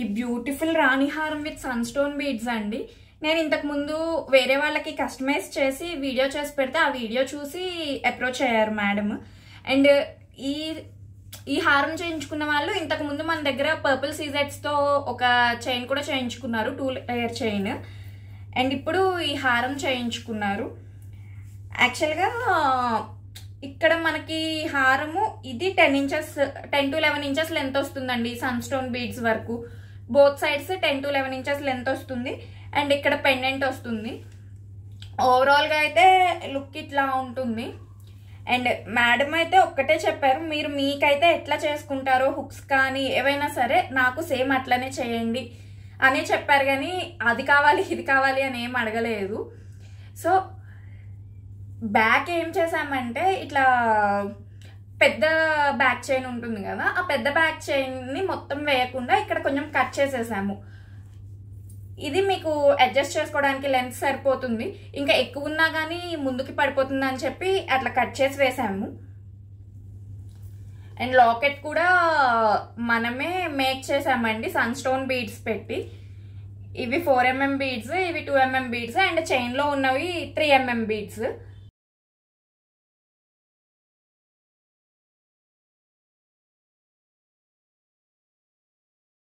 ఈ బ్యూటిఫుల్ రాణి హారం with sun stone beads అండి. నేను ఇంతకు ముందు వేరే వాళ్ళకి కస్టమైజ్ చేసి వీడియో చేసి పెడితే ఆ వీడియో చూసి అప్రోచ్ అయ్యారు మేడం. అండ్ ఈ హారం చేయించుకున్న వాళ్ళు ఇంతకు ముందు మన దగ్గర పర్పుల్ సీజెట్స్ తో ఒక చైన్ కూడా చేయించుకున్నారు, 2 లేయర్ చైన్. అండ్ ఇప్పుడు ఈ హారం చేయించుకున్నారు. యాక్చువల్గా ఇక్కడ మనకి హారము ఇది 10 to 11 ఇంచెస్ లెంత్ వస్తుందండి. సన్ స్టోన్ బీడ్స్ వరకు both sides 10 to 11 inches length వస్తుంది. అండ్ ఇక్కడ పెండెంట్ వస్తుంది. ఓవరాల్గా అయితే లుక్ ఇట్లా ఉంటుంది. అండ్ మేడం అయితే ఒక్కటే చెప్పారు, మీరు మీకైతే ఎట్లా చేసుకుంటారో హుక్స్ కానీ ఏవైనా సరే నాకు సేమ్ అట్లనే చేయండి అనే చెప్పారు, కానీ అది కావాలి ఇది కావాలి అని ఏం అడగలేదు. సో బ్యాక్ ఏం చేసామంటే ఇట్లా పెద్ద బ్యాక్ చైన్ ఉంటుంది కదా, ఆ పెద్ద బ్యాక్ చైన్ని మొత్తం వేయకుండా ఇక్కడ కొంచెం కట్ చేసేసాము. ఇది మీకు అడ్జస్ట్ చేసుకోవడానికి లెంత్ సరిపోతుంది, ఇంకా ఎక్కువ ఉన్నా కానీ ముందుకి పడిపోతుంది అని చెప్పి అట్లా కట్ చేసి వేసాము. అండ్ లాకెట్ కూడా మనమే మేక్ చేసామండి సన్ స్టోన్ బీడ్స్ పెట్టి. ఇవి 4mm బీడ్స్, ఇవి 2mm బీడ్స్, అండ్ చైన్లో ఉన్నవి 3mm బీడ్స్.